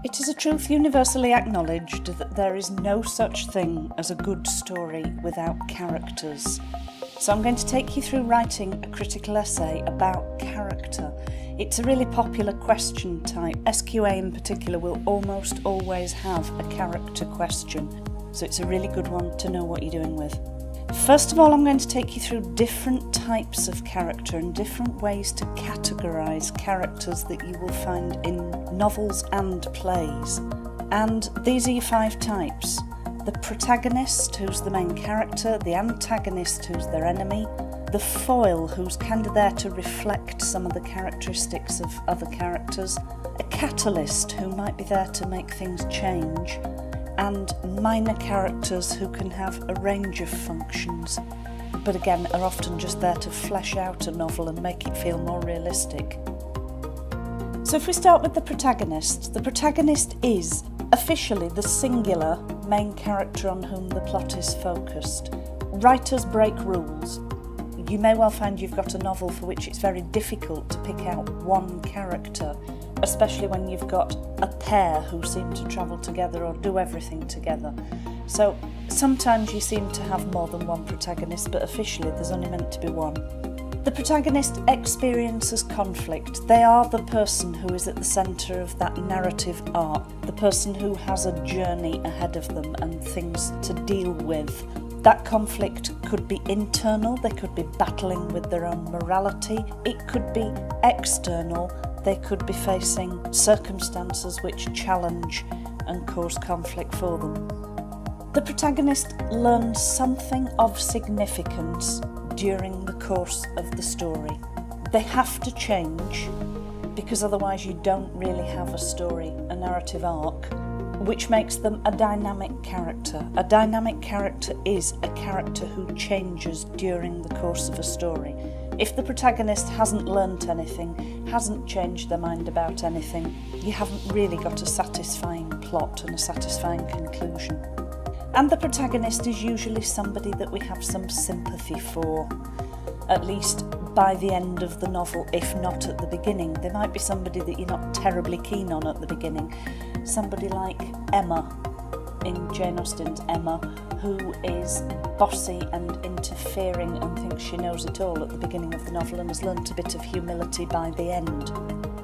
It is a truth universally acknowledged that there is no such thing as a good story without characters. So I'm going to take you through writing a critical essay about character. It's a really popular question type. SQA in particular will almost always have a character question, so it's a really good one to know what you're doing with. First of all, I'm going to take you through different types of character and different ways to categorise characters that you will find in novels and plays. And these are your 5 types. The protagonist, who's the main character, the antagonist, who's their enemy, the foil, who's kind of there to reflect some of the characteristics of other characters, a catalyst, who might be there to make things change, and minor characters who can have a range of functions, but again are often just there to flesh out a novel and make it feel more realistic. So if we start with the protagonist is officially the singular main character on whom the plot is focused. Writers break rules. You may well find you've got a novel for which it's very difficult to pick out one character, especially when you've got a pair who seem to travel together or do everything together. So sometimes you seem to have more than one protagonist, but officially there's only meant to be one. The protagonist experiences conflict. They are the person who is at the centre of that narrative arc, the person who has a journey ahead of them and things to deal with. That conflict could be internal, they could be battling with their own morality. It could be external, they could be facing circumstances which challenge and cause conflict for them. The protagonist learns something of significance during the course of the story. They have to change because otherwise you don't really have a story, a narrative arc, which makes them a dynamic character. A dynamic character is a character who changes during the course of a story. If the protagonist hasn't learnt anything, hasn't changed their mind about anything, you haven't really got a satisfying plot and a satisfying conclusion. And the protagonist is usually somebody that we have some sympathy for, at least by the end of the novel, if not at the beginning. There might be somebody that you're not terribly keen on at the beginning. Somebody like Emma in Jane Austen's Emma, who is bossy and interfering and thinks she knows it all at the beginning of the novel and has learnt a bit of humility by the end.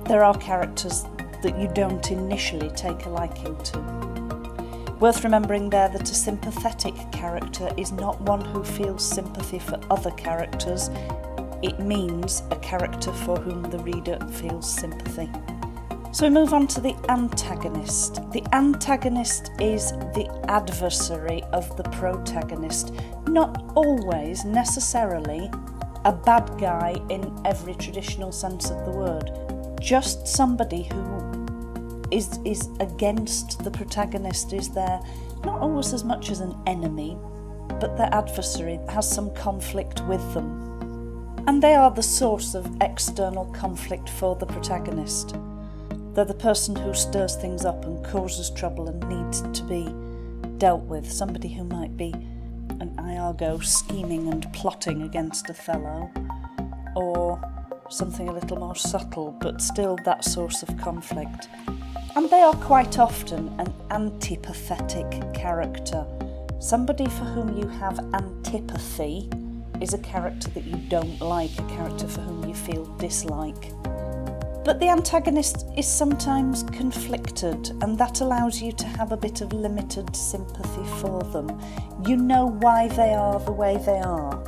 There are characters that you don't initially take a liking to. Worth remembering there that a sympathetic character is not one who feels sympathy for other characters. It means a character for whom the reader feels sympathy. So we move on to the antagonist. The antagonist is the adversary of the protagonist. Not always necessarily a bad guy in every traditional sense of the word. Just somebody who is against the protagonist, is there not always as much as an enemy, but their adversary has some conflict with them. And they are the source of external conflict for the protagonist. They're the person who stirs things up and causes trouble and needs to be dealt with. Somebody who might be an Iago scheming and plotting against Othello, or something a little more subtle, but still that source of conflict. And they are quite often an antipathetic character. Somebody for whom you have antipathy is a character that you don't like, a character for whom you feel dislike. But the antagonist is sometimes conflicted, and that allows you to have a bit of limited sympathy for them. You know why they are the way they are.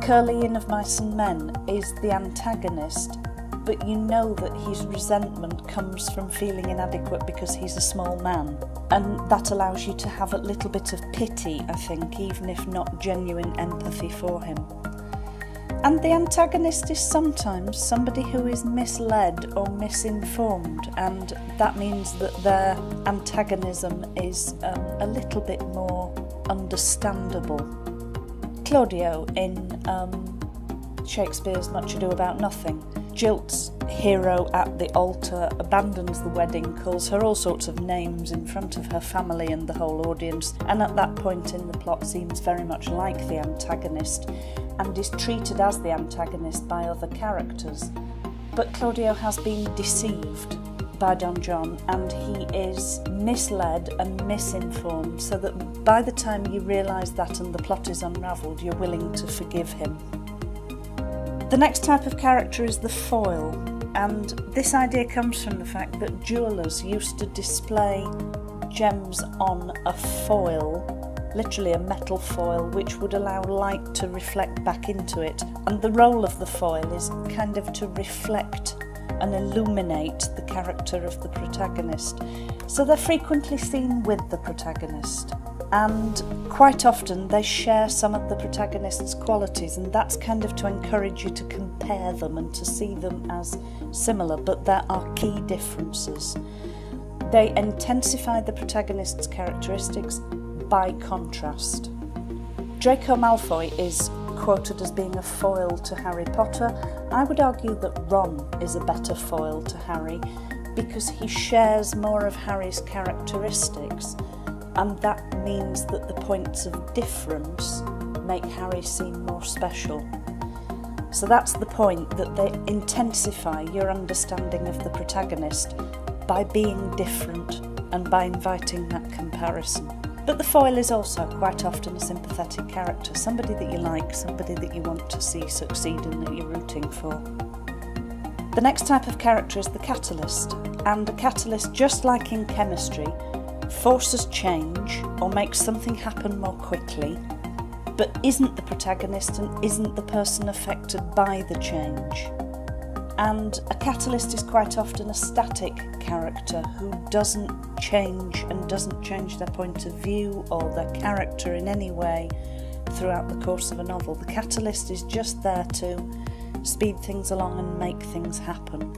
Curly in Of Mice and Men is the antagonist, but you know that his resentment comes from feeling inadequate because he's a small man. And that allows you to have a little bit of pity, I think, even if not genuine empathy for him. And the antagonist is sometimes somebody who is misled or misinformed, and that means that their antagonism is a little bit more understandable. Claudio in Shakespeare's Much Ado About Nothing jilts hero at the altar, abandons the wedding, calls her all sorts of names in front of her family and the whole audience, and at that point in the plot seems very much like the antagonist and is treated as the antagonist by other characters. But Claudio has been deceived by Don John, and he is misled and misinformed, so that by the time you realise that and the plot is unravelled, you're willing to forgive him. The next type of character is the foil, and this idea comes from the fact that jewellers used to display gems on a foil, literally a metal foil, which would allow light to reflect back into it, and the role of the foil is kind of to reflect and illuminate the character of the protagonist. So they're frequently seen with the protagonist, and quite often they share some of the protagonist's qualities, and that's kind of to encourage you to compare them and to see them as similar, but there are key differences. They intensify the protagonist's characteristics by contrast. Draco Malfoy is quoted as being a foil to Harry Potter. I would argue that Ron is a better foil to Harry because he shares more of Harry's characteristics, and that means that the points of difference make Harry seem more special. So that's the point, that they intensify your understanding of the protagonist by being different and by inviting that comparison. But the foil is also quite often a sympathetic character, somebody that you like, somebody that you want to see succeed and that you're rooting for. The next type of character is the catalyst, and a catalyst, just like in chemistry, forces change or makes something happen more quickly, but isn't the protagonist and isn't the person affected by the change. And a catalyst is quite often a static character who doesn't change and doesn't change their point of view or their character in any way throughout the course of a novel. The catalyst is just there to speed things along and make things happen.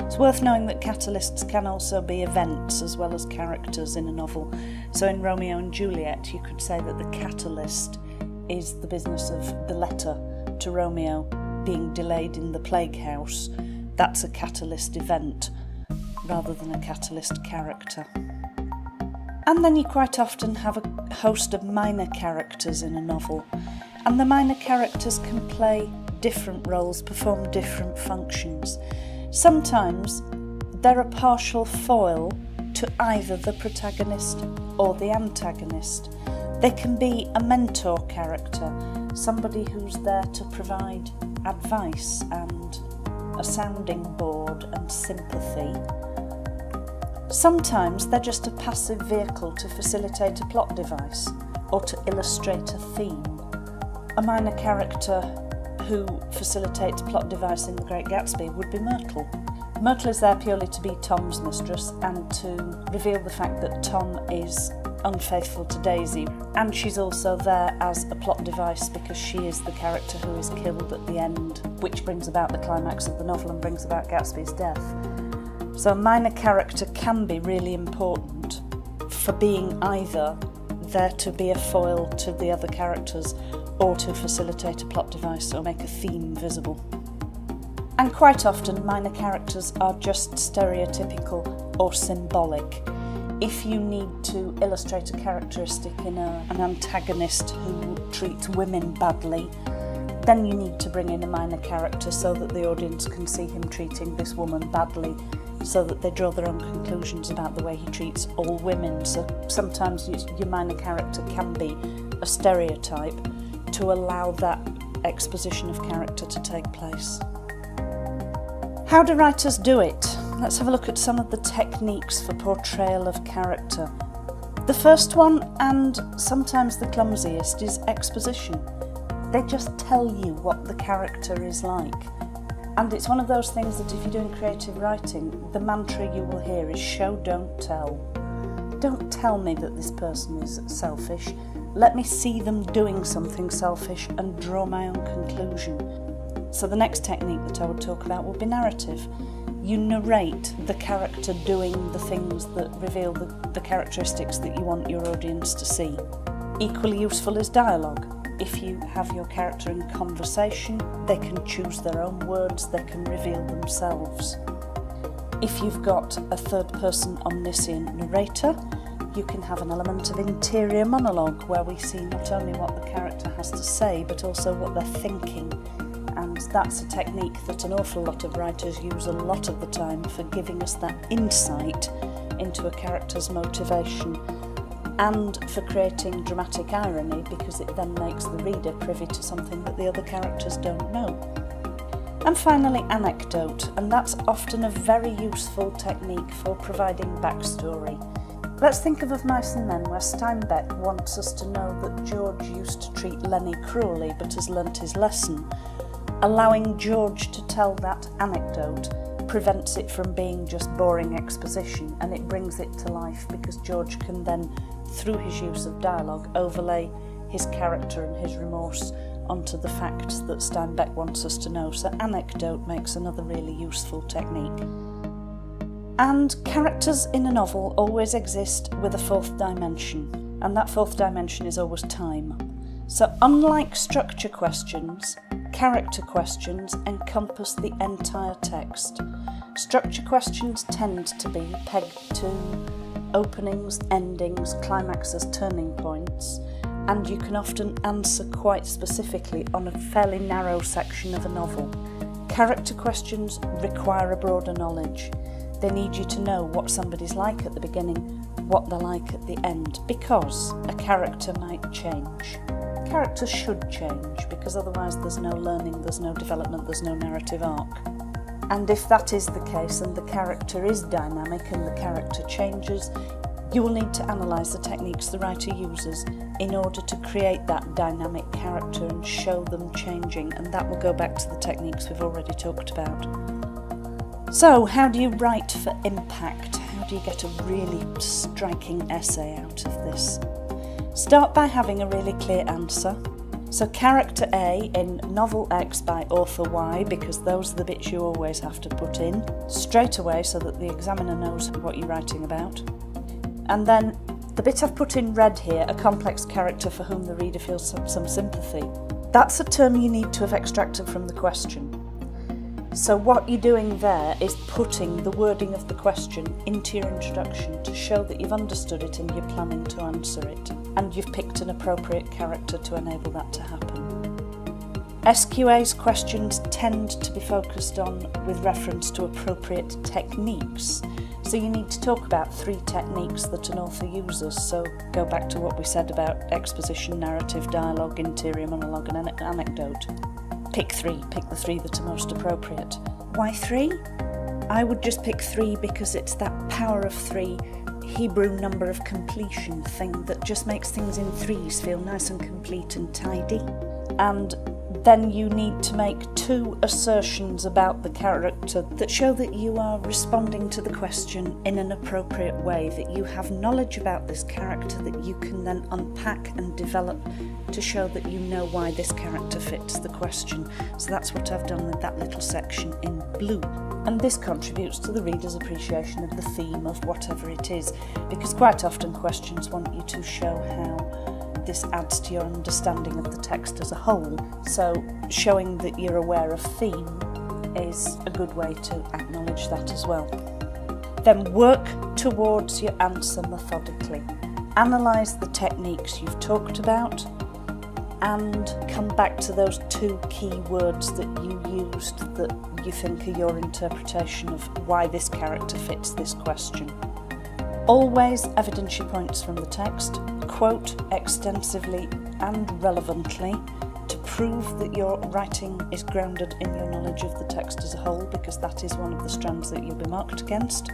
It's worth knowing that catalysts can also be events as well as characters in a novel. So in Romeo and Juliet, you could say that the catalyst is the business of the letter to Romeo being delayed in the plague house. That's a catalyst event rather than a catalyst character. And then you quite often have a host of minor characters in a novel, and the minor characters can play different roles, perform different functions. Sometimes they're a partial foil to either the protagonist or the antagonist. They can be a mentor character, somebody who's there to provide advice and a sounding board and sympathy. Sometimes they're just a passive vehicle to facilitate a plot device or to illustrate a theme. A minor character who facilitates a plot device in The Great Gatsby would be Myrtle. Myrtle is there purely to be Tom's mistress and to reveal the fact that Tom is unfaithful to Daisy, and she's also there as a plot device because she is the character who is killed at the end, which brings about the climax of the novel and brings about Gatsby's death. So a minor character can be really important for being either there to be a foil to the other characters or to facilitate a plot device or make a theme visible. And quite often minor characters are just stereotypical or symbolic. If you need to illustrate a characteristic in an antagonist who treats women badly, then you need to bring in a minor character so that the audience can see him treating this woman badly, so that they draw their own conclusions about the way he treats all women. So sometimes your minor character can be a stereotype to allow that exposition of character to take place. How do writers do it? Let's have a look at some of the techniques for portrayal of character. The first one, and sometimes the clumsiest, is exposition. They just tell you what the character is like. And it's one of those things that if you're doing creative writing, the mantra you will hear is show, don't tell. Don't tell me that this person is selfish. Let me see them doing something selfish and draw my own conclusion. So the next technique that I would talk about would be narrative. You narrate the character doing the things that reveal the characteristics that you want your audience to see. Equally useful is dialogue. If you have your character in conversation, they can choose their own words, they can reveal themselves. If you've got a third-person omniscient narrator, you can have an element of interior monologue where we see not only what the character has to say, but also what they're thinking and And that's a technique that an awful lot of writers use a lot of the time for giving us that insight into a character's motivation and for creating dramatic irony, because it then makes the reader privy to something that the other characters don't know. And finally, anecdote, and that's often a very useful technique for providing backstory. Let's think of Mice and Men, where Steinbeck wants us to know that George used to treat Lenny cruelly but has learnt his lesson. Allowing George to tell that anecdote prevents it from being just boring exposition, and it brings it to life because George can then, through his use of dialogue, overlay his character and his remorse onto the facts that Steinbeck wants us to know. So anecdote makes another really useful technique. And characters in a novel always exist with a fourth dimension, and that fourth dimension is always time. So unlike structure questions, character questions encompass the entire text. Structure questions tend to be pegged to openings, endings, climaxes, turning points, and you can often answer quite specifically on a fairly narrow section of a novel. Character questions require a broader knowledge. They need you to know what somebody's like at the beginning, what they're like at the end, because a character might change. Characters should change, because otherwise there's no learning, there's no development, there's no narrative arc. And if that is the case and the character is dynamic and the character changes, you will need to analyse the techniques the writer uses in order to create that dynamic character and show them changing, and that will go back to the techniques we've already talked about. So, how do you write for impact? How do you get a really striking essay out of this? Start by having a really clear answer. So character A in novel X by author Y, because those are the bits you always have to put in straight away so that the examiner knows what you're writing about. And then the bit I've put in red here, a complex character for whom the reader feels some sympathy. That's a term you need to have extracted from the question. So what you're doing there is putting the wording of the question into your introduction to show that you've understood it and you're planning to answer it, and you've picked an appropriate character to enable that to happen. SQA's questions tend to be focused on with reference to appropriate techniques. So you need to talk about 3 techniques that an author uses. So go back to what we said about exposition, narrative, dialogue, interior monologue and anecdote. Pick the 3 that are most appropriate. Why 3? I would just pick 3 because it's that power of 3 Hebrew number of completion thing that just makes things in 3s feel nice and complete and tidy. And then you need to make 2 assertions about the character that show that you are responding to the question in an appropriate way, that you have knowledge about this character that you can then unpack and develop to show that you know why this character fits the question. So that's what I've done with that little section in blue. And this contributes to the reader's appreciation of the theme of whatever it is, because quite often questions want you to show how this adds to your understanding of the text as a whole. So showing that you're aware of theme is a good way to acknowledge that as well. Then work towards your answer methodically. Analyse the techniques you've talked about and come back to those 2 key words that you used that you think are your interpretation of why this character fits this question. Always evidence your points from the text. Quote extensively and relevantly to prove that your writing is grounded in your knowledge of the text as a whole, because that is one of the strands that you'll be marked against.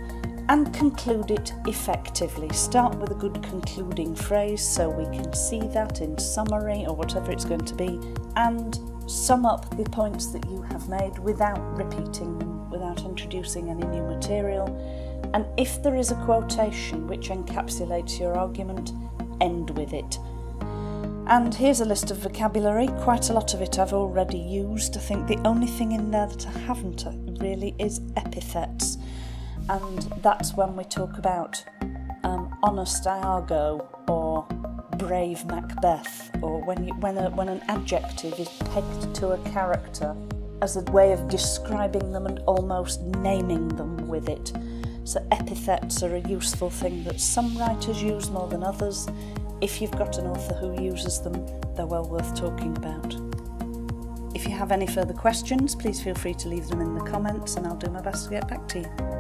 And conclude it effectively. Start with a good concluding phrase so we can see that in summary or whatever it's going to be, and sum up the points that you have made without repeating them, without introducing any new material. And if there is a quotation which encapsulates your argument, end with it. And here's a list of vocabulary. Quite a lot of it I've already used. I think the only thing in there that I haven't really is epithets, and that's when we talk about honest Iago or brave Macbeth, or when an adjective is pegged to a character as a way of describing them and almost naming them with it. So epithets are a useful thing that some writers use more than others. If you've got an author who uses them, they're well worth talking about. If you have any further questions, please feel free to leave them in the comments and I'll do my best to get back to you.